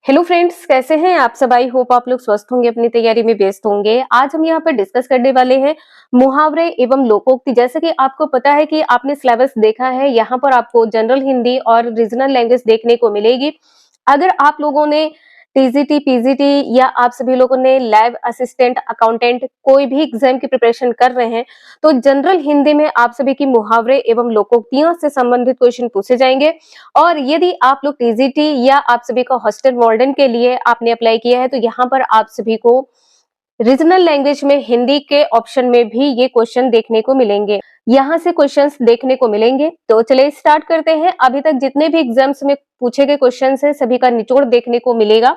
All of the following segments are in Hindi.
हेलो फ्रेंड्स, कैसे हैं आप सब। आई होप आप लोग स्वस्थ होंगे, अपनी तैयारी में व्यस्त होंगे। आज हम यहाँ पर डिस्कस करने वाले हैं मुहावरे एवं लोकोक्ति। जैसे कि आपको पता है कि आपने सिलेबस देखा है, यहाँ पर आपको जनरल हिंदी और रीजनल लैंग्वेज देखने को मिलेगी। अगर आप लोगों ने टीजीटी, पीजीटी या आप सभी लोगों ने लैब असिस्टेंट, अकाउंटेंट कोई भी एग्जाम की प्रिपरेशन कर रहे हैं, तो जनरल हिंदी में आप सभी की मुहावरे एवं लोकोक्तियों से संबंधित क्वेश्चन पूछे जाएंगे। और यदि आप लोग टीजीटी या आप सभी को हॉस्टल वार्डन के लिए आपने अप्लाई किया है, तो यहाँ पर आप सभी को रीजनल लैंग्वेज में हिंदी के ऑप्शन में भी ये क्वेश्चन देखने को मिलेंगे। यहाँ से क्वेश्चंस देखने को मिलेंगे। तो चलिए स्टार्ट करते हैं। अभी तक जितने भी एग्जाम्स में पूछे गए क्वेश्चंस हैं, सभी का निचोड़ देखने को मिलेगा।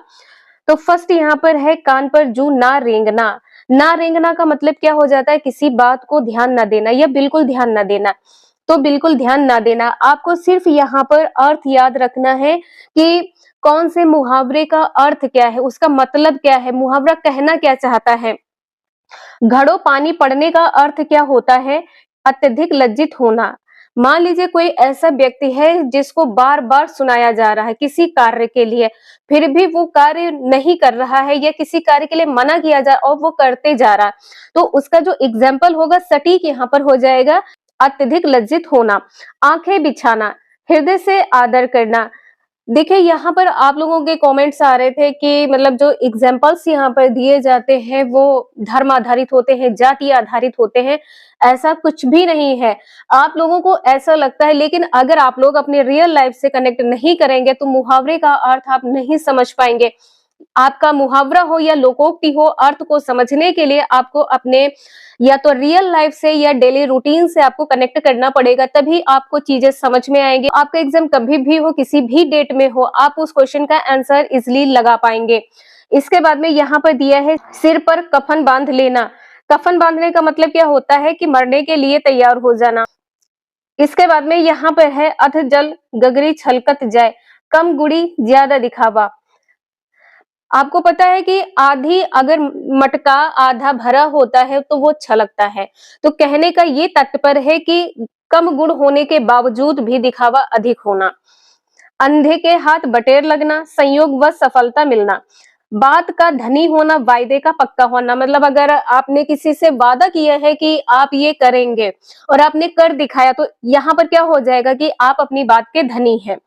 तो फर्स्ट यहाँ पर है, कान पर जू ना रेंगना। ना रेंगना का मतलब क्या हो जाता है? किसी बात को ध्यान ना देना या बिल्कुल ध्यान ना देना। तो बिल्कुल ध्यान ना देना, आपको सिर्फ यहाँ पर अर्थ याद रखना है कि कौन से मुहावरे का अर्थ क्या है, उसका मतलब क्या है, मुहावरा कहना क्या चाहता है। घड़ों पानी पड़ने का अर्थ क्या होता है? अत्यधिक लज्जित होना। मान लीजिए कोई ऐसा व्यक्ति है जिसको बार बार सुनाया जा रहा है किसी कार्य के लिए, फिर भी वो कार्य नहीं कर रहा है या किसी कार्य के लिए मना किया जा और वो करते जा रहा, तो उसका जो एग्जाम्पल होगा सटीक यहाँ पर हो जाएगा अत्यधिक लज्जित होना। आंखें बिछाना, हृदय से आदर करना। देखिए यहाँ पर आप लोगों के कमेंट्स आ रहे थे कि मतलब जो एग्जाम्पल्स यहाँ पर दिए जाते हैं वो धर्म आधारित होते हैं, जाति आधारित होते हैं। ऐसा कुछ भी नहीं है। आप लोगों को ऐसा लगता है, लेकिन अगर आप लोग अपने रियल लाइफ से कनेक्ट नहीं करेंगे तो मुहावरे का अर्थ आप नहीं समझ पाएंगे। आपका मुहावरा हो या लोकोक्ति हो, अर्थ को समझने के लिए आपको अपने या तो रियल लाइफ से या डेली रूटीन से आपको कनेक्ट करना पड़ेगा, तभी आपको चीजें समझ में आएंगी। आपका एग्जाम कभी भी हो, किसी भी डेट में हो, आप उस क्वेश्चन का आंसर इजिली लगा पाएंगे। इसके बाद में यहाँ पर दिया है, सिर पर कफन बांध लेना। कफन बांधने का मतलब क्या होता है कि मरने के लिए तैयार हो जाना। इसके बाद में यहाँ पर है, अध जल गगरी छलकत जाए, कम गुड़ी ज्यादा दिखावा। आपको पता है कि आधी अगर मटका आधा भरा होता है तो वो छलकता है। तो कहने का ये तात्पर्य है कि कम गुण होने के बावजूद भी दिखावा अधिक होना। अंधे के हाथ बटेर लगना, संयोग व सफलता मिलना। बात का धनी होना, वायदे का पक्का होना। मतलब अगर आपने किसी से वादा किया है कि आप ये करेंगे और आपने कर दिखाया, तो यहाँ पर क्या हो जाएगा कि आप अपनी बात के धनी हैं।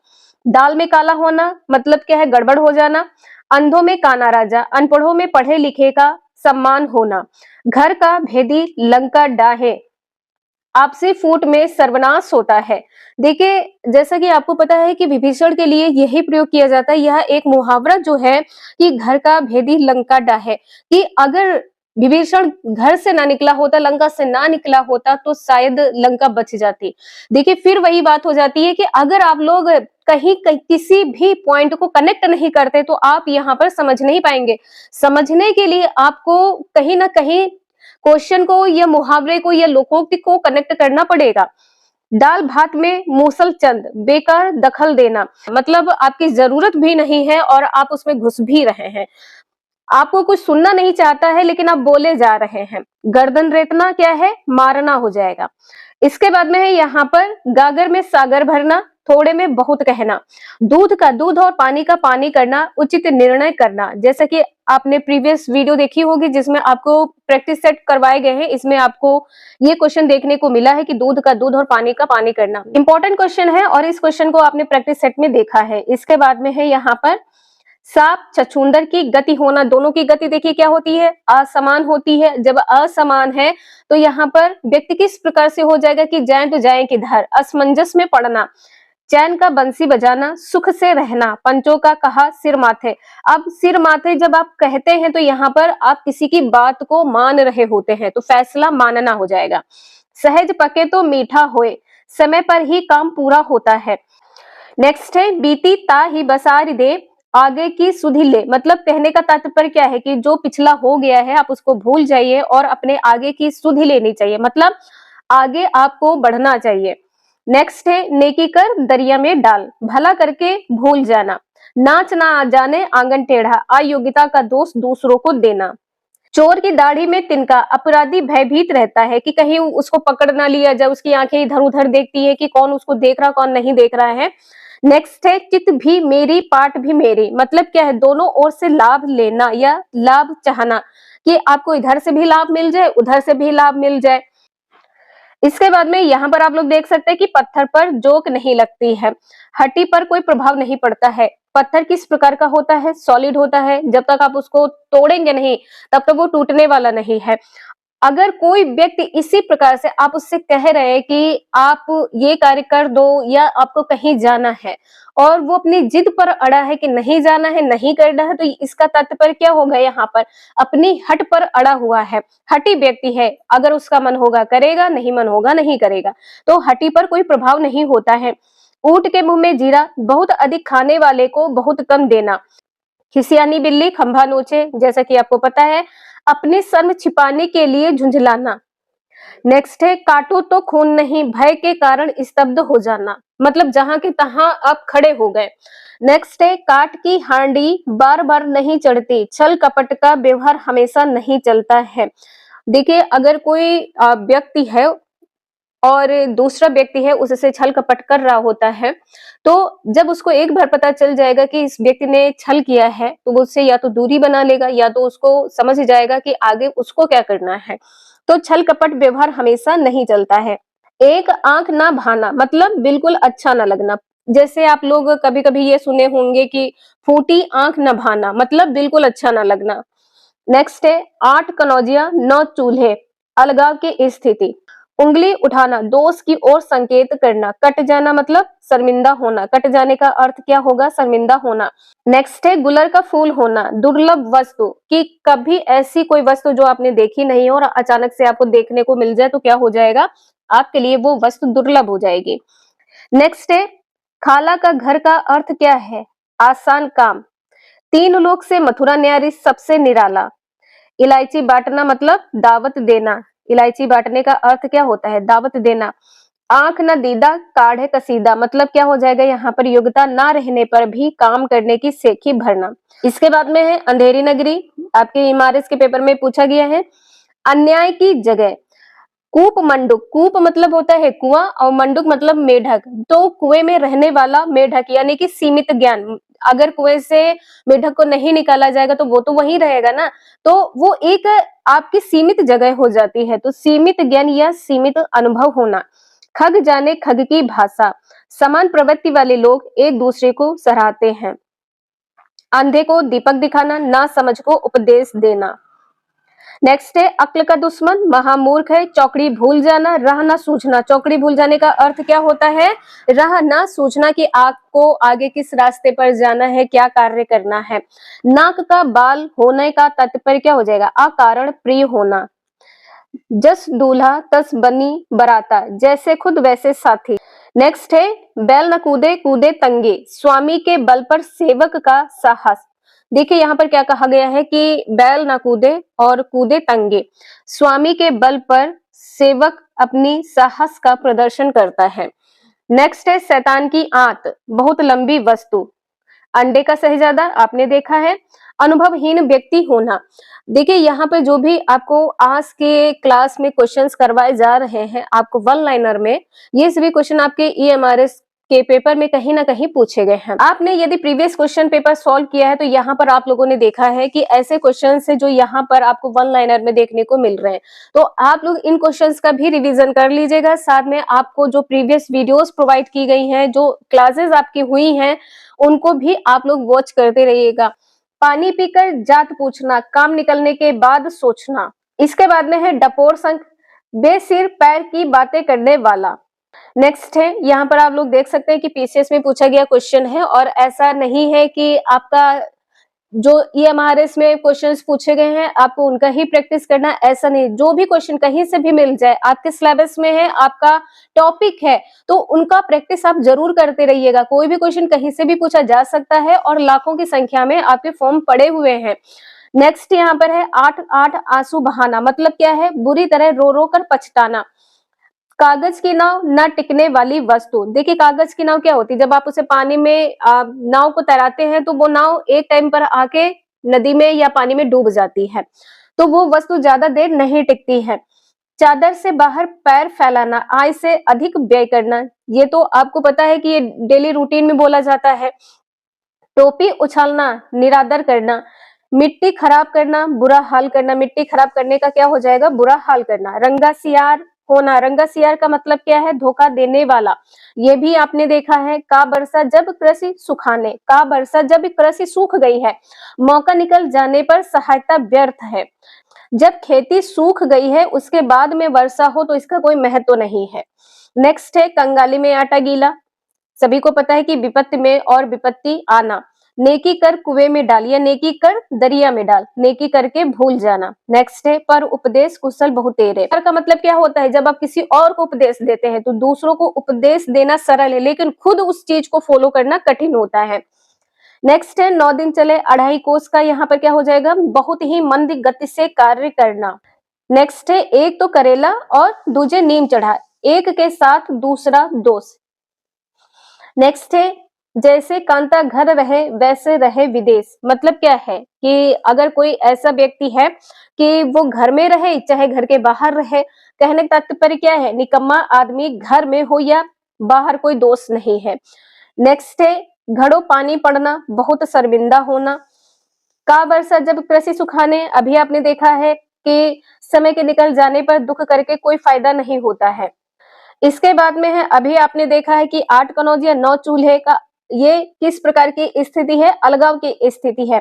दाल में काला होना मतलब क्या है? गड़बड़ हो जाना। अंधों में काना राजा, अनपढ़ों में पढ़े लिखे का सम्मान होना। घर का भेदी लंका डाहे, आपसी फूट में सर्वनाश होता है। देखिए जैसा कि आपको पता है कि विभीषण के लिए यही प्रयोग किया जाता है। यह एक मुहावरा जो है कि घर का भेदी लंका डाहे, कि अगर विभीषण घर से ना निकला होता, लंका से ना निकला होता, तो शायद लंका बच जाती। देखिए फिर वही बात हो जाती है कि अगर आप लोग किसी भी पॉइंट को कनेक्ट नहीं करते तो आप यहाँ पर समझ नहीं पाएंगे। समझने के लिए आपको कहीं ना कहीं क्वेश्चन को या मुहावरे को या लोकोक्ति को कनेक्ट करना पड़ेगा। दाल भात में मूसल चंद, बेकार दखल देना, मतलब आपकी जरूरत भी नहीं है और आप उसमें घुस भी रहे हैं। आपको कुछ सुनना नहीं चाहता है लेकिन आप बोले जा रहे हैं। गर्दन रेतना क्या है? मारना हो जाएगा। इसके बाद में है यहाँ पर, गागर में सागर भरना, थोड़े में बहुत कहना। दूध का दूध और पानी का पानी करना, उचित निर्णय करना। जैसा कि आपने प्रीवियस वीडियो देखी होगी जिसमें आपको प्रैक्टिस सेट करवाए गए हैं, इसमें आपको ये क्वेश्चन देखने को मिला है कि दूध का दूध और पानी का पानी करना इंपॉर्टेंट क्वेश्चन है और इस क्वेश्चन को आपने प्रैक्टिस सेट में देखा है। इसके बाद में है यहाँ पर, सांप छछूंदर की गति होना। दोनों की गति देखिए क्या होती है? असमान होती है। जब असमान है तो यहाँ पर व्यक्ति किस प्रकार से हो जाएगा कि जाए तो जाए किधर, असमंजस में पड़ना। चैन का बंसी बजाना, सुख से रहना, पंचों का कहा सिर माथे। अब सिर माथे जब आप कहते हैं तो यहाँ पर आप किसी की बात को मान रहे होते हैं, तो फैसला मानना हो जाएगा। सहज पके तो मीठा होए, समय पर ही काम पूरा होता है। नेक्स्ट है, बीती ता ही बसार दे, आगे की सुधि ले। मतलब कहने का तात्पर्य क्या है कि जो पिछला हो गया है आप उसको भूल जाइए और अपने आगे की सुधि लेनी चाहिए, मतलब आगे आपको बढ़ना चाहिए। नेक्स्ट है, नेकी कर दरिया में डाल, भला करके भूल जाना। नाच ना आ जाने आंगन टेढ़ा, अयोग्यता का दोष दूसरों को देना। चोर की दाढ़ी में तिनका, अपराधी भयभीत रहता है कि कहीं उसको पकड़ ना लिया जाए, उसकी आंखें इधर उधर देखती है कि कौन उसको देख रहा कौन नहीं देख रहा है। नेक्स्ट है चित भी मेरी पाट भी मेरी, मतलब क्या है, दोनों ओर से लाभ लेना या लाभ चाहना, कि आपको इधर से भी लाभ मिल जाए, उधर से भी लाभ मिल जाए। इसके बाद में यहाँ पर आप लोग देख सकते हैं कि पत्थर पर जोक नहीं लगती है, हड्डी पर कोई प्रभाव नहीं पड़ता है। पत्थर किस प्रकार का होता है? सॉलिड होता है, जब तक आप उसको तोड़ेंगे नहीं तब तक वो टूटने वाला नहीं है। अगर कोई व्यक्ति इसी प्रकार से आप उससे कह रहे हैं कि आप ये कार्य कर दो या आपको कहीं जाना है और वो अपनी जिद पर अड़ा है कि नहीं जाना है, नहीं करना है, तो इसका तात्पर्य क्या होगा? यहाँ पर अपनी हट पर अड़ा हुआ है, हठी व्यक्ति है। अगर उसका मन होगा करेगा, नहीं मन होगा नहीं करेगा, तो हठी पर कोई प्रभाव नहीं होता है। ऊंट के मुंह में जीरा, बहुत अधिक खाने वाले को बहुत कम देना। खिसियानी बिल्ली खंभा नोचे, जैसा कि आपको पता है, अपने शर्म छिपाने के लिए झुंझलाना। नेक्स्ट है काटो तो खून नहीं, भय के कारण स्तब्ध हो जाना, मतलब जहां के तहां आप खड़े हो गए। नेक्स्ट है काट की हांडी बार बार नहीं चढ़ती, छल कपट का व्यवहार हमेशा नहीं चलता है। देखिए, अगर कोई व्यक्ति है और दूसरा व्यक्ति है उससे छल कपट कर रहा होता है, तो जब उसको एक बार पता चल जाएगा कि इस व्यक्ति ने छल किया है, तो वो उससे या तो दूरी बना लेगा या तो उसको समझ जाएगा कि आगे उसको क्या करना है। तो छल कपट व्यवहार हमेशा नहीं चलता है। एक आंख ना भाना, मतलब बिल्कुल अच्छा ना लगना। जैसे आप लोग कभी कभी ये सुने होंगे कि फूटी आंख न भाना, मतलब बिल्कुल अच्छा ना लगना। नेक्स्ट है 8 कनौजिया 9 चूल्हे, अलगाव की स्थिति। उंगली उठाना, दोष की ओर संकेत करना। कट जाना मतलब शर्मिंदा होना, कट जाने का अर्थ क्या होगा? शर्मिंदा होना। नेक्स्ट है गुलर का फूल होना, दुर्लभ वस्तु, कि कभी ऐसी कोई वस्तु जो आपने देखी नहीं हो और अचानक से आपको देखने को मिल जाए तो क्या हो जाएगा? आपके लिए वो वस्तु दुर्लभ हो जाएगी। नेक्स्ट है खाला का घर का अर्थ क्या है? आसान काम। 3 लोक से मथुरा न्यारी सबसे निराला। इलायची बांटना मतलब दावत देना। इलायची बांटने का अर्थ क्या होता है? दावत देना। आंख न दीदा काढ़े कसीदा, मतलब क्या हो जाएगा? यहाँ पर योग्यता ना रहने पर भी काम करने की सेखी भरना। इसके बाद में है अंधेरी नगरी, आपके इमारत के पेपर में पूछा गया है। अन्याय की जगह कूप मंडूक, कूप मतलब होता है कुआं और मंडूक मतलब मेढक, तो कुएं में रहने वाला मेढक, यानी कि सीमित ज्ञान। अगर कुएं से मेढक को नहीं निकाला जाएगा तो वो तो वहीं रहेगा ना, तो वो एक आपकी सीमित जगह हो जाती है। तो सीमित ज्ञान या सीमित अनुभव होना। खग जाने खग की भाषा, समान प्रवृत्ति वाले लोग एक दूसरे को सराहते हैं। अंधे को दीपक दिखाना, ना समझ को उपदेश देना। नेक्स्ट है अक्ल का दुश्मन, महामूर्ख है। चौकड़ी भूल जाना, राह ना सूझना। चौकड़ी भूल जाने का अर्थ क्या होता है? राह ना सूझना, कि आपको आगे किस रास्ते पर जाना है, क्या कार्य करना है। नाक का बाल होने का तात्पर्य क्या हो जाएगा? अकारण प्रिय होना। जस दूल्हा तस बनी बराता, जैसे खुद वैसे साथी। नेक्स्ट है बैल न कूदे कूदे तंगे, स्वामी के बल पर सेवक का साहस। देखिए यहाँ पर क्या कहा गया है कि बैल ना कूदे और कूदे तंगे, स्वामी के बल पर सेवक अपनी साहस का प्रदर्शन करता है। नेक्स्ट है शैतान की आंत, बहुत लंबी वस्तु। अंडे का शहजादा आपने देखा है। अनुभवहीन व्यक्ति होना। देखिए यहाँ पे जो भी आपको आज के क्लास में क्वेश्चंस करवाए जा रहे हैं आपको वन लाइनर में, ये सभी क्वेश्चन आपके ईएमआरएस के पेपर में कहीं ना कहीं पूछे गए हैं। आपने यदि प्रीवियस क्वेश्चन पेपर सॉल्व किया है तो यहाँ पर आप लोगों ने देखा है कि ऐसे क्वेश्चन है जो यहाँ पर आपको वन लाइनर में देखने को मिल रहे हैं। तो आप लोग इन क्वेश्चंस का भी रिवीजन कर लीजिएगा, साथ में आपको जो प्रीवियस वीडियोस प्रोवाइड की गई हैं, जो क्लासेस आपकी हुई हैं, उनको भी आप लोग वॉच करते रहिएगा। पानी पीकर जात पूछना, काम निकलने के बाद सोचना। इसके बाद में है डपोर संख, बेसिर पैर की बातें करने वाला। नेक्स्ट है, यहाँ पर आप लोग देख सकते हैं कि पीसीएस में पूछा गया क्वेश्चन है और ऐसा नहीं है कि आपका जो ईएमआरएस में क्वेश्चंस पूछे गए हैं आपको उनका ही प्रैक्टिस करना, ऐसा नहीं। जो भी क्वेश्चन कहीं से भी मिल जाए, आपके सिलेबस में है, आपका टॉपिक है, तो उनका प्रैक्टिस आप जरूर करते रहिएगा। कोई भी क्वेश्चन कहीं से भी पूछा जा सकता है और लाखों की संख्या में आपके फॉर्म पड़े हुए हैं। नेक्स्ट यहाँ पर है 8 आंसू बहाना, मतलब क्या है? बुरी तरह रो रो कर पछताना। कागज की नाव न टिकने वाली वस्तु। देखिए कागज की नाव क्या होती है? जब आप उसे पानी में नाव को तैराते हैं तो वो नाव एक टाइम पर आके नदी में या पानी में डूब जाती है, तो वो वस्तु ज्यादा देर नहीं टिकती है। चादर से बाहर पैर फैलाना, आय से अधिक व्यय करना, ये तो आपको पता है कि ये डेली रूटीन में बोला जाता है। टोपी उछालना, निरादर करना, मिट्टी खराब करना, बुरा हाल करना, मिट्टी खराब करने का क्या हो जाएगा, बुरा हाल करना। रंगा सियार होना, रंगा सियार का मतलब क्या है, धोखा देने वाला, ये भी आपने देखा है। का बरसा जब कृषि सुखाने, का बरसा जब कृषि सूख गई है, मौका निकल जाने पर सहायता व्यर्थ है। जब खेती सूख गई है उसके बाद में वर्षा हो तो इसका कोई महत्व नहीं है। नेक्स्ट है कंगाली में आटा गीला, सभी को पता है कि विपत्ति में और विपत्ति आना। नेकी कर कुएं में डाल या नेकी कर दरिया में डाल, नेकी करके भूल जाना। नेक्स्ट है पर उपदेश कुशल बहुतेरे, पर का मतलब क्या होता है, जब आप किसी और को उपदेश देते हैं तो दूसरों को उपदेश देना सरल है लेकिन खुद उस चीज को फॉलो करना कठिन होता है। नेक्स्ट है 9 दिन चले अढ़ाई कोस का, यहाँ पर क्या हो जाएगा, बहुत ही मंद गति से कार्य करना। नेक्स्ट है एक तो करेला और दूजे नीम चढ़ा, एक के साथ दूसरा दोष। नेक्स्ट है जैसे कांता घर रहे वैसे रहे विदेश, मतलब क्या है कि अगर कोई ऐसा व्यक्ति है कि वो घर में रहे चाहे घर के बाहर रहे, कहने का तात्पर्य क्या है, निकम्मा आदमी घर में हो या बाहर कोई दोष नहीं है। नेक्स्ट है घड़ो पानी पड़ना, बहुत शर्मिंदा होना। का वर्षा जब कृषि सुखाने, अभी आपने देखा है कि समय के निकल जाने पर दुख करके कोई फायदा नहीं होता है। इसके बाद में है अभी आपने देखा है कि 8 कनौज या 9 चूल्हे का, ये किस प्रकार की स्थिति है, अलगाव की स्थिति है।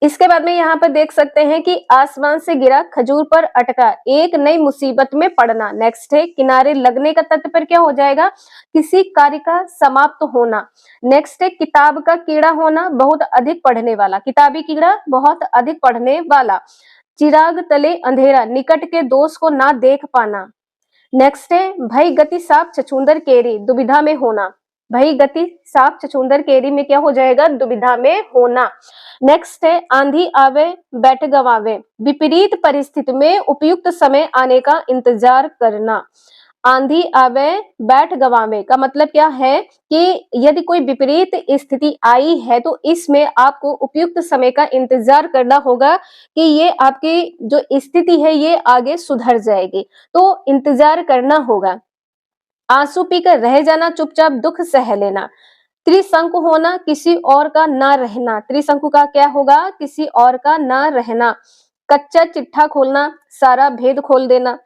इसके बाद में यहाँ पर देख सकते हैं कि आसमान से गिरा खजूर पर अटका, एक नई मुसीबत में पड़ना। नेक्स्ट है किनारे लगने का तात्पर्य क्या हो जाएगा, किसी कार्य का समाप्त होना। नेक्स्ट है किताब का कीड़ा होना, बहुत अधिक पढ़ने वाला, किताबी कीड़ा बहुत अधिक पढ़ने वाला। चिराग तले अंधेरा, निकट के दोष को ना देख पाना। नेक्स्ट है भई गति साप छछूंदर केरी, दुविधा में होना, भई गति साप छछूंदर केरी में क्या हो जाएगा, दुविधा में होना। नेक्स्ट है आंधी आवे बैठ गवावे, विपरीत परिस्थिति में उपयुक्त समय आने का इंतजार करना। आंधी आवे बैठ गवावे का मतलब क्या है कि यदि कोई विपरीत स्थिति आई है तो इसमें आपको उपयुक्त समय का इंतजार करना होगा कि ये आपकी जो स्थिति है ये आगे सुधर जाएगी, तो इंतजार करना होगा। आंसू पीकर रह जाना, चुपचाप दुख सह लेना। त्रिशंकु होना, किसी और का ना रहना, त्रिशंकु का क्या होगा, किसी और का ना रहना। कच्चा चिट्ठा खोलना, सारा भेद खोल देना।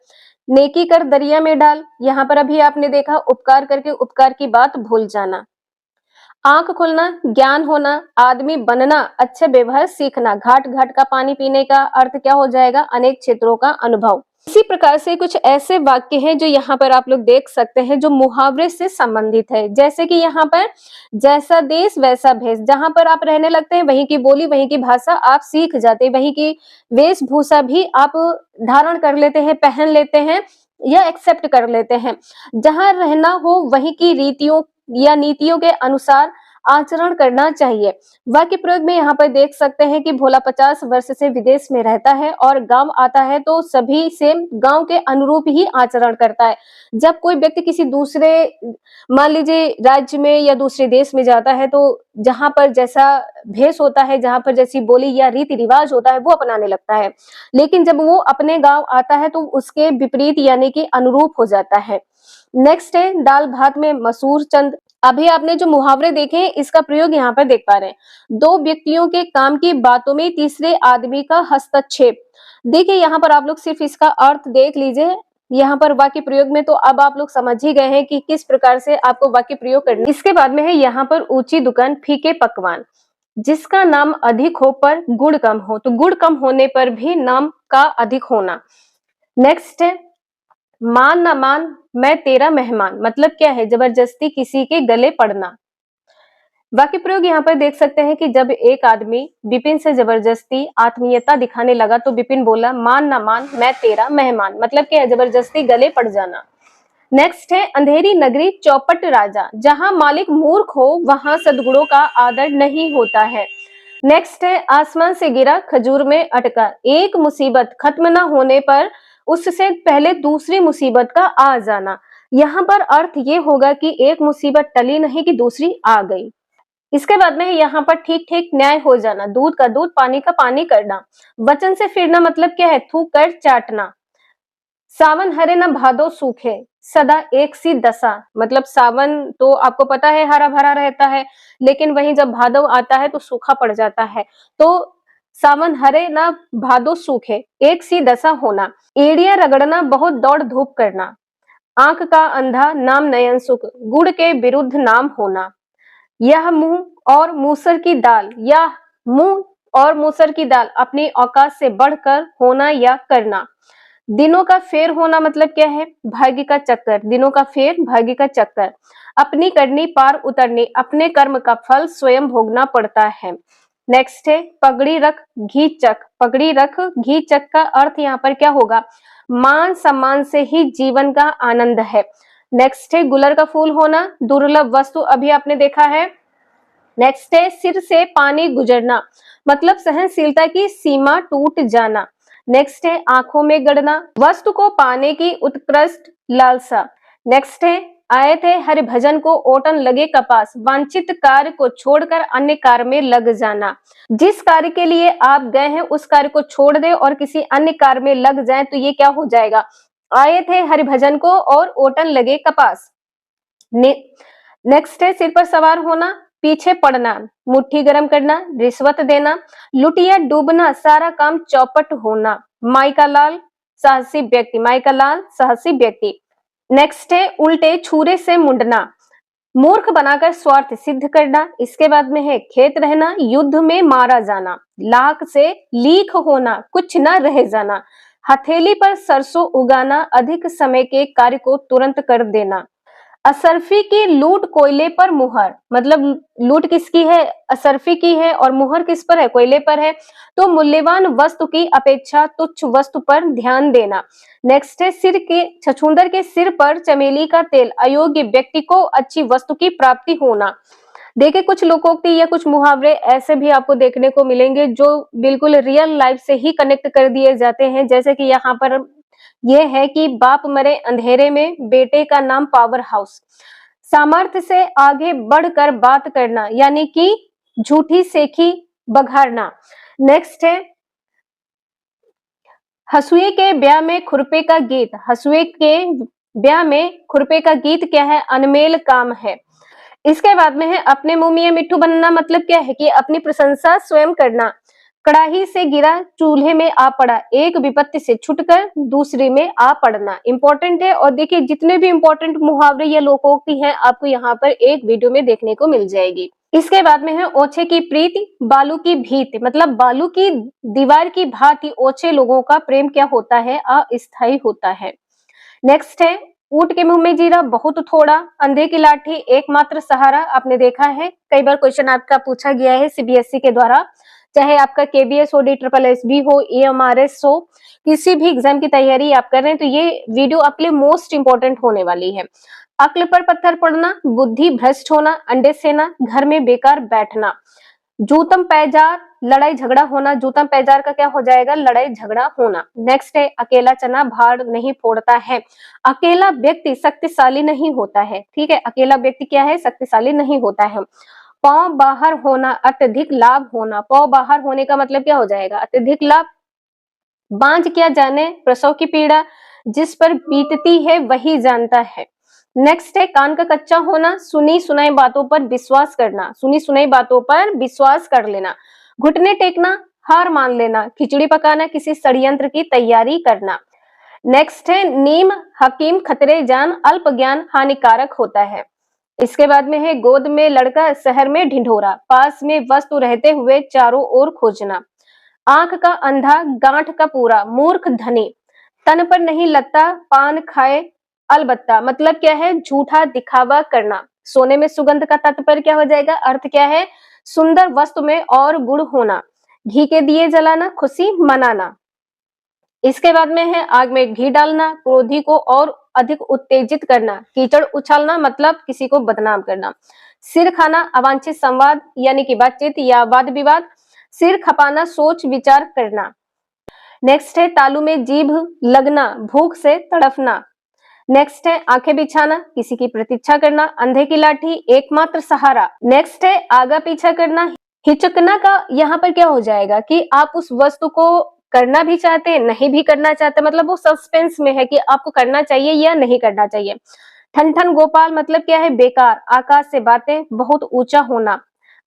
नेकी कर दरिया में डाल, यहाँ पर अभी आपने देखा उपकार करके उपकार की बात भूल जाना। आंख खुलना, ज्ञान होना, आदमी बनना, अच्छे व्यवहार सीखना। घाट घाट का पानी पीने का अर्थ क्या हो जाएगा, अनेक क्षेत्रों का अनुभव। इसी प्रकार से कुछ ऐसे वाक्य हैं जो यहाँ पर आप लोग देख सकते हैं जो मुहावरे से संबंधित है। जैसे कि यहाँ पर जैसा देश वैसा भेष, जहां पर आप रहने लगते हैं वहीं की बोली वहीं की भाषा आप सीख जाते हैं, वहीं की वेशभूषा भी आप धारण कर लेते हैं, पहन लेते हैं या एक्सेप्ट कर लेते हैं। जहां रहना हो वहीं की रीतियों या नीतियों के अनुसार आचरण करना चाहिए। वाक्य प्रयोग में यहाँ पर देख सकते हैं कि भोला 50 वर्ष से विदेश में रहता है और गांव आता है तो सभी से गांव के अनुरूप ही आचरण करता है। जब कोई व्यक्ति किसी दूसरे, मान लीजिए राज्य में या दूसरे देश में जाता है तो जहां पर जैसा भेष होता है, जहां पर जैसी बोली या रीति रिवाज होता है वो अपनाने लगता है, लेकिन जब वो अपने गांव आता है तो उसके विपरीत यानी कि अनुरूप हो जाता है। नेक्स्ट है दाल भात में मसूर चंद। अभी आपने जो मुहावरे देखे हैं इसका प्रयोग यहाँ पर देख पा रहे हैं। दो व्यक्तियों के काम की बातों में तीसरे आदमी का हस्तक्षेप। देखिए यहाँ पर आप लोग सिर्फ इसका अर्थ देख लीजिए, यहाँ पर वाक्य प्रयोग में तो अब आप लोग समझ ही गए हैं कि किस प्रकार से आपको वाक्य प्रयोग करना। इसके बाद में है यहाँ पर ऊंची दुकान फीके पकवान, जिसका नाम अधिक हो पर गुण कम हो, तो गुण कम होने पर भी नाम का अधिक होना। नेक्स्ट है मान ना मान मैं तेरा मेहमान, मतलब क्या है, जबरदस्ती किसी के गले पड़ना। वाक्य प्रयोग यहाँ पर देख सकते हैं कि जब एक आदमी विपिन से जबरदस्ती आत्मीयता दिखाने लगा तो विपिन बोला मान ना मान मैं तेरा मेहमान, मतलब क्या है, जबरदस्ती गले पड़ जाना। नेक्स्ट है अंधेरी नगरी चौपट राजा, जहां मालिक मूर्ख हो वहां सद्गुणों का आदर नहीं होता है। नेक्स्ट है आसमान से गिरा खजूर में अटका, एक मुसीबत खत्म ना होने पर उससे पहले दूसरी मुसीबत का आ जाना। यहाँ पर अर्थ ये होगा कि एक मुसीबत टली नहीं कि दूसरी आ गई। इसके बाद में यहाँ पर ठीक ठीक न्याय हो जाना, दूध का दूध पानी का पानी करना। वचन से फिरना मतलब क्या है, थूक कर चाटना। सावन हरे न भादो सूखे, सदा एक सी दशा। मतलब सावन तो आपको पता है हरा भरा रहता है, लेकिन वहीं जब भादव आता है तो सूखा पड़ जाता है। तो सावन हरे न भादो सूखे, एक सी दशा होना। एड़िया रगड़ना, बहुत दौड़ धूप करना। आंख का अंधा, नाम नयन सुख, गुड़ के विरुद्ध नाम होना। यह मुंह और मूसर की दाल, यह मुंह और मूसर की दाल, अपनी औकात से बढ़कर होना या करना। दिनों का फेर होना मतलब क्या है? भाग्य का चक्कर। दिनों का फेर, भाग्य का चक्कर। अपनी करनी पार उतरनी, अपने कर्म का फल स्वयं भोगना पड़ता है। नेक्स्ट है पगड़ी रख घी चक। पगड़ी रख घी चक का अर्थ यहाँ पर क्या होगा? मान सम्मान से ही जीवन का आनंद है। नेक्स्ट है गुलर का फूल होना, दुर्लभ वस्तु, अभी आपने देखा है। नेक्स्ट है सिर से पानी गुजरना, मतलब सहनशीलता की सीमा टूट जाना। नेक्स्ट है आंखों में गड़ना, वस्तु को पाने की उत्कृष्ट लालसा। नेक्स्ट है आए थे हरि भजन को ओटन लगे कपास, वांछित कार्य को छोड़कर अन्य कार्य में लग जाना। जिस कार्य के लिए आप गए हैं उस कार्य को छोड़ दे और किसी अन्य कार्य में लग जाए तो ये क्या हो जाएगा? आए थे हरि भजन को और ओटन लगे कपास। नेक्स्ट है सिर पर सवार होना, पीछे पड़ना, मुट्ठी गर्म करना, रिश्वत देना, लुटिया डूबना, सारा काम चौपट होना। माई का लाल साहसी व्यक्ति, माई का लाल साहसी व्यक्ति। नेक्स्ट है उल्टे छुरे से मुंडना, मूर्ख बनाकर स्वार्थ सिद्ध करना। इसके बाद में है खेत रहना, युद्ध में मारा जाना, लाख से लीक होना, कुछ न रह जाना। हथेली पर सरसों उगाना, अधिक समय के कार्य को तुरंत कर देना। असरफी की लूट कोयले पर मुहर, मतलब लूट किसकी है? असरफी की है और मुहर किस पर है? कोयले पर है। तो मूल्यवान वस्तु की अपेक्षा तुच्छ वस्तु पर ध्यान देना। नेक्स्ट है सिर के छछूंदर के सिर पर चमेली का तेल, अयोग्य व्यक्ति को अच्छी वस्तु की प्राप्ति होना। देखिए कुछ लोकोक्ति या कुछ मुहावरे ऐसे भी आपको देखने को मिलेंगे जो बिल्कुल रियल लाइफ से ही कनेक्ट कर दिए जाते हैं। जैसे कि यहाँ पर ये है कि बाप मरे अंधेरे में, बेटे का नाम पावर हाउस। सामर्थ्य से आगे बढ़कर बात करना, यानी कि झूठी सेखी बघारना। नेक्स्ट है हसुए के ब्याह में खुरपे का गीत। हसुए के ब्याह में खुरपे का गीत क्या है? अनमेल काम है। इसके बाद में है अपने मुंह में मिट्ठू बनना, मतलब क्या है कि अपनी प्रशंसा स्वयं करना। कड़ाही से गिरा चूल्हे में आ पड़ा, एक विपत्ति से छुटकर दूसरी में आ पड़ना। इंपॉर्टेंट है। और देखिए जितने भी इंपॉर्टेंट मुहावरे या लोकोक्ति हैं आपको यहाँ पर एक वीडियो में देखने को मिल जाएगी। इसके बाद में है ओछे की प्रीति बालू की भीति, मतलब बालू की दीवार की भांति ओछे लोगों का प्रेम क्या होता है? अस्थायी होता है। नेक्स्ट है ऊंट के मुंह में जीरा बहुत थोड़ा, अंधे की लाठी एकमात्र सहारा। आपने देखा है कई बार क्वेश्चन आपका पूछा गया है सीबीएसई के द्वारा, चाहे आपका केबीएस हो, DSSB हो, EMRS हो, किसी भी एग्जाम की तैयारी आप कर रहे हैं तो ये वीडियो आपके लिए मोस्ट इंपोर्टेंट होने वाली है। अक्ल पर पत्थर पड़ना, बुद्धि भ्रष्ट होना, अंडे सेना, घर में बेकार बैठना। जूतम पैजार लड़ाई झगड़ा होना, जूतम पैजार का क्या हो जाएगा? लड़ाई झगड़ा होना। नेक्स्ट है अकेला चना भाड़ नहीं फोड़ता है। अकेला व्यक्ति शक्तिशाली नहीं होता है। ठीक है, अकेला व्यक्ति क्या है? शक्तिशाली नहीं होता है। पांव बाहर होना, अत्यधिक लाभ होना। पांव बाहर होने का मतलब क्या हो जाएगा? अत्यधिक लाभ। बांझ क्या जाने प्रसव की पीड़ा, जिस पर बीतती है वही जानता है। नेक्स्ट है कान का कच्चा होना, सुनी सुनाई बातों पर विश्वास करना, सुनी सुनाई बातों पर विश्वास कर लेना। घुटने टेकना, हार मान लेना। खिचड़ी पकाना, किसी षड्यंत्र की तैयारी करना। नेक्स्ट है नीम हकीम खतरे जान, अल्प ज्ञान हानिकारक होता है। इसके बाद में है गोद में लड़का शहर में ढिंढोरा, पास में वस्तु रहते हुए चारों ओर खोजना। आंख का अंधा गांठ का पूरा, मूर्ख धनी। तन पर नहीं लगता पान खाए अलबत्ता, मतलब क्या है? झूठा दिखावा करना। सोने में सुगंध का तात्पर्य क्या हो जाएगा? अर्थ क्या है? सुंदर वस्तु में और गुण होना। घी के दिए जलाना, खुशी मनाना। इसके बाद में है आग में घी डालना, क्रोधी को और अधिक उत्तेजित करना। कीचड़ उछालना, मतलब किसी को बदनाम करना। सिर खाना, अवांछित संवाद यानी कि बातचीत या वाद विवाद। सिर खपाना, सोच विचार करना। नेक्स्ट है तालू में जीभ लगना, भूख से तड़फना। नेक्स्ट है आंखें बिछाना, किसी की प्रतीक्षा करना। अंधे की लाठी एकमात्र सहारा। नेक्स्ट है आगा पीछा करना। हिचकना का यहाँ पर क्या हो जाएगा कि आप उस वस्तु को करना भी चाहते हैं, नहीं भी करना चाहते, मतलब वो सस्पेंस में है कि आपको करना चाहिए या नहीं करना चाहिए। ठन ठन गोपाल मतलब क्या है? बेकार, आकाश से बातें, बहुत ऊंचा होना।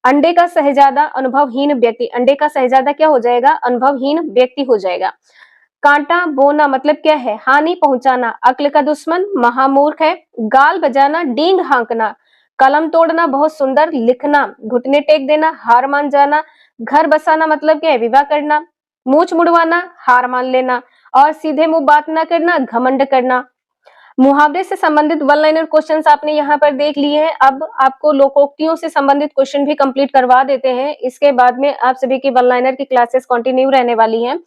अंडे का शहजादा अनुभवहीन व्यक्ति, अंडे का शहजादा क्या हो जाएगा? अनुभवहीन व्यक्ति हो जाएगा। कांटा बोना मतलब क्या है? हानि पहुंचाना। अक्ल का दुश्मन महामूर्ख है। गाल बजाना, डींग हाँकना। कलम तोड़ना, बहुत सुंदर। लिखना, घुटने टेक देना, हार मान जाना। घर बसाना मतलब क्या है? विवाह करना। मूछ मुड़वाना, हार मान लेना। और सीधे मुंह बात ना करना, घमंड करना। मुहावरे से संबंधित वन लाइनर क्वेश्चंस आपने यहाँ पर देख लिए हैं। अब आपको लोकोक्तियों से संबंधित क्वेश्चन भी कंप्लीट करवा देते हैं। इसके बाद में आप सभी की वन लाइनर की क्लासेस कंटिन्यू रहने वाली हैं।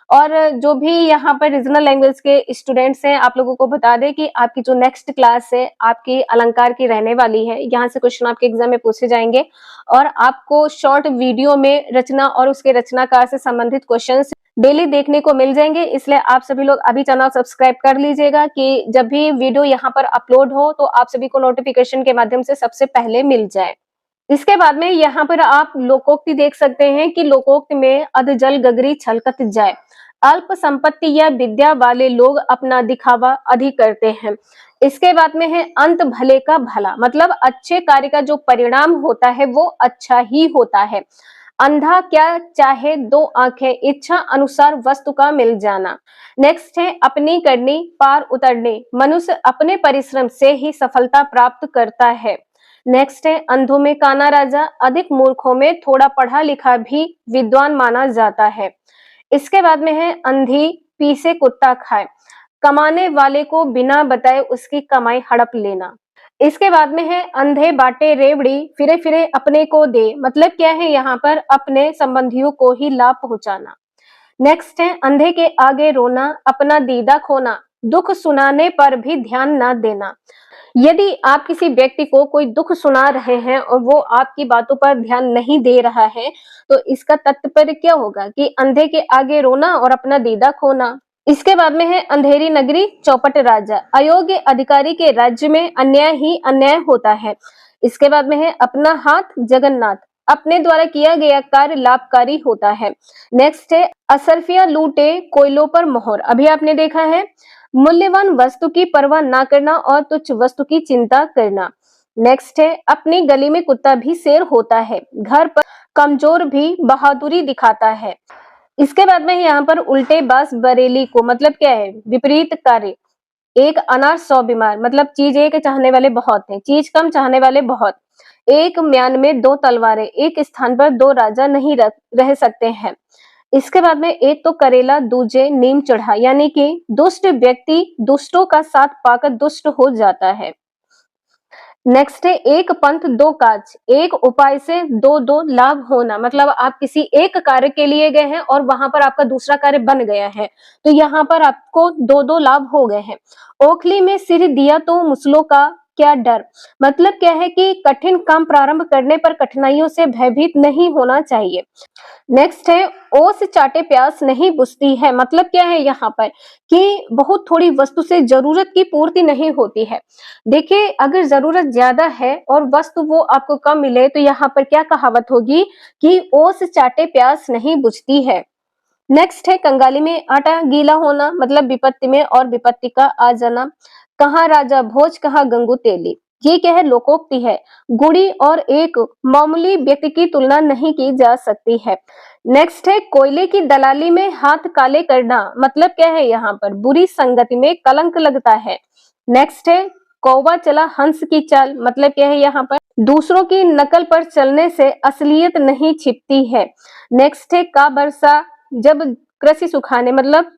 और जो भी यहाँ पर रीजनल लैंग्वेज के स्टूडेंट्स हैं, आप लोगों को बता दें कि आपकी जो नेक्स्ट क्लास है आपकी अलंकार की रहने वाली है। यहाँ से क्वेश्चन आपके एग्जाम में पूछे जाएंगे और आपको शॉर्ट वीडियो में रचना और उसके रचनाकार से संबंधित क्वेश्चन डेली देखने को मिल जाएंगे। इसलिए आप सभी लोग अभी चैनल सब्सक्राइब कर लीजिएगा कि जब भी वीडियो यहाँ पर अपलोड हो तो आप सभी को नोटिफिकेशन के माध्यम से सबसे पहले मिल जाए। इसके बाद में यहाँ पर आप लोकोक्ति देख सकते हैं कि लोकोक्ति में अधजल गगरी छलकत जाए। अल्प संपत्ति या विद्या वाले लोग अपना दिखावा अधिक करते हैं। इसके बाद में है अंत भले का भला, मतलब अच्छे कार्य का जो परिणाम होता है वो अच्छा ही होता है। अंधा क्या चाहे दो आंखें, इच्छा अनुसार वस्तु का मिल जाना। नेक्स्ट है अपनी करनी पार उतरने, मनुष्य अपने परिश्रम से ही सफलता प्राप्त करता है। नेक्स्ट है अंधों में काना राजा, अधिक मूर्खों में थोड़ा पढ़ा लिखा भी विद्वान माना जाता है। इसके बाद में है अंधी पीसे कुत्ता खाए, कमाने वाले को बिना बताए उसकी कमाई हड़प लेना। इसके बाद में है अंधे बाटे रेवड़ी, फिरे फिरे अपने को दे, मतलब क्या है? यहाँ पर अपने संबंधियों को ही लाभ पहुंचाना। नेक्स्ट है अंधे के आगे रोना, अपना दीदा खोना, दुख सुनाने पर भी ध्यान ना देना। यदि आप किसी व्यक्ति को कोई दुख सुना रहे हैं और वो आपकी बातों पर ध्यान नहीं दे रहा है तो इसका तात्पर्य क्या होगा? कि अंधे के आगे रोना और अपना दीदा खोना। इसके बाद में है अंधेरी नगरी चौपट राजा, अयोग्य अधिकारी के राज्य में अन्याय ही अन्याय होता है। इसके बाद में है अपना हाथ जगन्नाथ, अपने द्वारा किया गया कार्य लाभकारी होता है। नेक्स्ट है असरफिया लूटे कोयलों पर मोहर, अभी आपने देखा है। मूल्यवान वस्तु की परवाह ना करना और तुच्छ वस्तु की चिंता करना। नेक्स्ट है अपनी गली में कुत्ता भी शेर होता है, घर पर कमजोर भी बहादुरी दिखाता है। इसके बाद में यहाँ पर उल्टे बास बरेली को, मतलब क्या है? विपरीत कार्य। एक अनार 100 बीमार, मतलब चीज एक चाहने वाले बहुत हैं, चीज कम चाहने वाले बहुत। एक म्यान में 2 तलवारें, एक स्थान पर 2 राजा नहीं रह सकते हैं। इसके बाद में एक तो करेला दूजे नीम चढ़ा, यानी कि दुष्ट व्यक्ति दुष्टों का साथ पाकर दुष्ट हो जाता है। नेक्स्ट है एक पंथ दो काज, एक उपाय से दो दो लाभ होना, मतलब आप किसी एक कार्य के लिए गए हैं और वहां पर आपका दूसरा कार्य बन गया है तो यहाँ पर आपको दो दो लाभ हो गए हैं। ओखली में सिर दिया तो मुसलों का क्या डर, मतलब क्या है कि कठिन काम प्रारंभ करने पर कठिनाइयों से भयभीत नहीं होना चाहिए। नेक्स्ट है ओस चाटे प्यास नहीं बुझती है, मतलब क्या है यहाँ पर कि बहुत थोड़ी वस्तु से जरूरत की पूर्ति नहीं होती है। देखिए अगर जरूरत ज्यादा है और वस्तु वो आपको कम मिले तो यहाँ पर क्या कहावत होगी कि ओस चाटे प्यास नहीं बुझती है। नेक्स्ट है कंगाली में आटा गीला होना, मतलब विपत्ति में और विपत्ति का आ जाना। कहाँ राजा भोज कहाँ गंगू तेली, ये क्या है? लोकोक्ति है। गुड़ी और एक मामूली व्यक्ति की तुलना नहीं की जा सकती है। नेक्स्ट है कोयले की दलाली में हाथ काले करना, मतलब क्या है? यहाँ पर बुरी संगति में कलंक लगता है। नेक्स्ट है कौवा चला हंस की चाल, मतलब क्या है? यहाँ पर दूसरों की नकल पर चलने से असलियत नहीं छिपती है। नेक्स्ट है का बरसा जब कृषि सुखाने, मतलब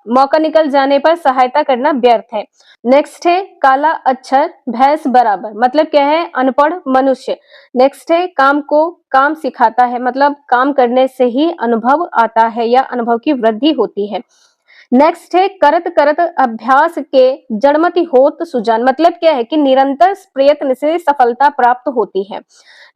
मौका निकल जाने पर सहायता करना व्यर्थ है। नेक्स्ट है काला अक्षर भैंस बराबर, मतलब क्या है? अनपढ़ मनुष्य। नेक्स्ट है काम को काम सिखाता है, मतलब काम करने से ही अनुभव आता है या अनुभव की वृद्धि होती है। नेक्स्ट है करत करत अभ्यास के जड़मति होत सुजान, मतलब क्या है कि निरंतर प्रयत्न से सफलता प्राप्त होती है।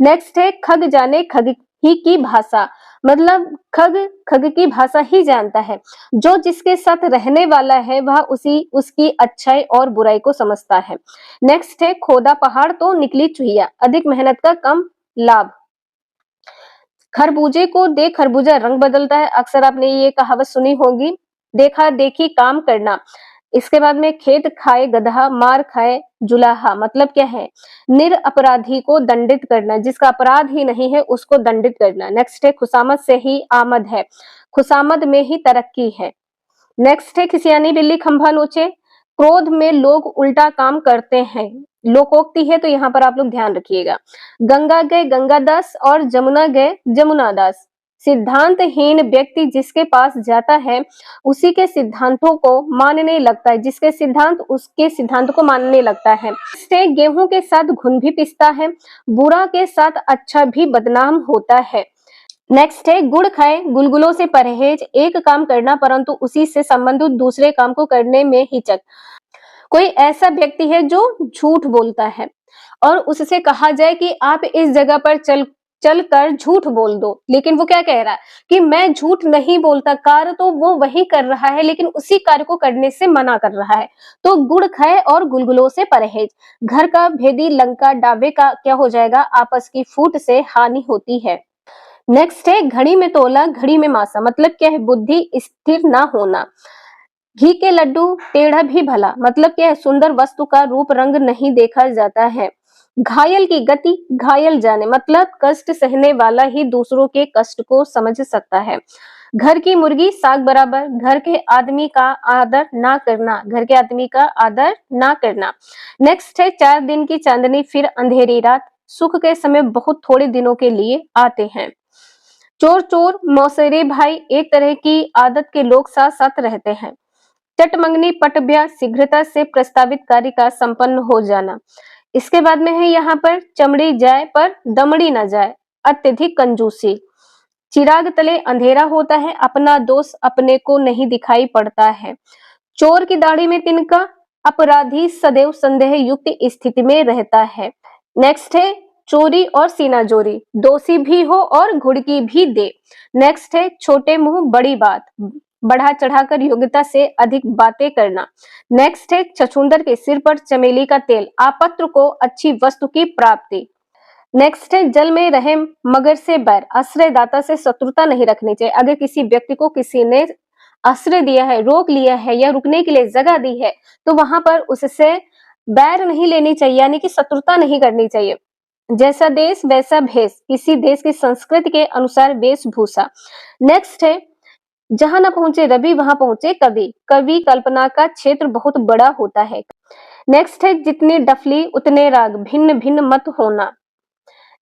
नेक्स्ट है खग जाने खग ही की भाषा, मतलब खग खग की भाषा ही जानता है। जो जिसके साथ रहने वाला है वह उसकी अच्छाई और बुराई को समझता है। नेक्स्ट है खोदा पहाड़ तो निकली चुहिया, अधिक मेहनत का कम लाभ। खरबूजे को देख खरबूजा रंग बदलता है, अक्सर आपने ये कहावत सुनी होगी। देखा देखी काम करना। इसके बाद में खेत खाए गधा, मार खाए जुलाहा, मतलब क्या है? निरपराधी को दंडित करना, जिसका अपराध ही नहीं है उसको दंडित करना। नेक्स्ट है खुशामद से ही आमद है, खुशामद में ही तरक्की है। नेक्स्ट है खिसियानी बिल्ली खंभा नोचे, क्रोध में लोग उल्टा काम करते हैं। लोकोक्ति है तो यहाँ पर आप लोग ध्यान रखिएगा। गंगा गए गंगादास और जमुना गए जमुनादास। सिद्धांतहीन व्यक्ति जिसके पास जाता है उसी के सिद्धांतों को मानने लगता है, जिसके सिद्धांत उसके सिद्धांत को मानने लगता है। इससे गेहूं के साथ घुन भी पिसता है, बुरा के साथ अच्छा भी बदनाम होता है। नेक्स्ट है गुड़ खाए गुलगुलों से परहेज, एक काम करना परंतु उसी से संबंधित दूसरे काम को करने में हिचक। कोई ऐसा व्यक्ति है जो झूठ बोलता है और उससे कहा जाए कि आप इस जगह पर चल कर झूठ बोल दो, लेकिन वो क्या कह रहा है कि मैं झूठ नहीं बोलता, कार्य तो वो वही कर रहा है लेकिन उसी कार्य को करने से मना कर रहा है। तो गुड़ खाए और गुलगुलों से परहेज। घर का भेदी लंका डाबे का क्या हो जाएगा? आपस की फूट से हानि होती है। नेक्स्ट है घड़ी में तोला घड़ी में मासा, मतलब क्या है? बुद्धि स्थिर ना होना। घी के लड्डू टेढ़ा भी भला, मतलब क्या है? सुंदर वस्तु का रूप रंग नहीं देखा जाता है। घायल की गति घायल जाने, मतलब कष्ट सहने वाला ही दूसरों के कष्ट को समझ सकता है। घर की मुर्गी साग बराबर, घर के आदमी का आदर ना करना, घर के आदमी का आदर ना करना। नेक्स्ट है 4 दिन की चांदनी फिर अंधेरी रात, सुख के समय बहुत थोड़े दिनों के लिए आते हैं। चोर चोर मौसेरे भाई, एक तरह की आदत के लोग साथ साथ रहते हैं। चटमंगनी पट ब्याह, शीघ्रता से प्रस्तावित कार्य का संपन्न हो जाना। इसके बाद में है यहाँ पर चमड़ी जाए पर दमड़ी न जाए, अत्यधिक कंजूसी। चिराग तले अंधेरा होता है, अपना दोष अपने को नहीं दिखाई पड़ता है। चोर की दाढ़ी में तिनका, अपराधी सदैव संदेह युक्त स्थिति में रहता है। नेक्स्ट है चोरी और सीना जोरी, दोषी भी हो और घुड़की भी दे। नेक्स्ट है छोटे मुंह बड़ी बात, बढ़ा चढ़ाकर योग्यता से अधिक बातें करना। नेक्स्ट है छछूंदर के सिर पर चमेली का तेल, आपत्र को अच्छी वस्तु की प्राप्ति। नेक्स्ट है जल में रहे मगर से बैर, आश्रयदाता से शत्रुता नहीं रखनी चाहिए। अगर किसी व्यक्ति को किसी ने आश्रय दिया है, रोक लिया है या रुकने के लिए जगह दी है तो वहां पर उससे बैर नहीं लेनी चाहिए, यानी कि शत्रुता नहीं करनी चाहिए। जैसा देश वैसा भेष, किसी देश की संस्कृति के अनुसार वेशभूषा। नेक्स्ट है जहां न पहुंचे रवि वहां पहुंचे कवि, कवि कल्पना का क्षेत्र बहुत बड़ा होता है। नेक्स्ट है जितनी डफली उतने राग, भिन्न भिन्न मत होना।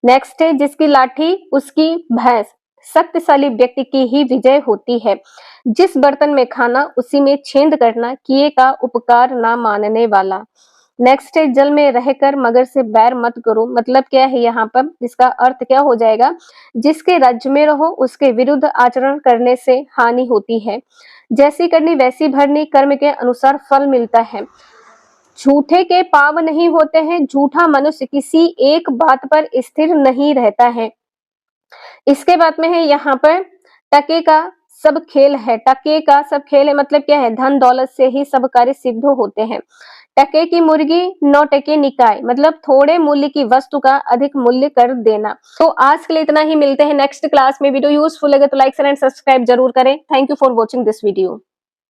नेक्स्ट है जिसकी लाठी उसकी भैंस, शक्तिशाली व्यक्ति की ही विजय होती है। जिस बर्तन में खाना उसी में छेद करना, किए का उपकार ना मानने वाला। नेक्स्ट है जल में रहकर मगर से बैर मत करो, मतलब क्या है यहाँ पर? इसका अर्थ क्या हो जाएगा? जिसके राज्य में रहो उसके विरुद्ध आचरण करने से हानि होती है। जैसी करनी वैसी भरनी, कर्म के अनुसार फल मिलता है। झूठे के पाव नहीं होते हैं, झूठा मनुष्य किसी एक बात पर स्थिर नहीं रहता है। इसके बाद में है यहाँ पर टके का सब खेल है, टके का सब खेल है, मतलब क्या है? धन दौलत से ही सब कार्य सिद्ध होते हैं। टके की मुर्गी 9 टके निकाय, मतलब थोड़े मूल्य की वस्तु का अधिक मूल्य कर देना। तो आज के लिए इतना ही, मिलते हैं नेक्स्ट क्लास में। वीडियो यूजफुल लगे तो लाइक शेयर एंड सब्सक्राइब जरूर करें। Thank you for watching this video.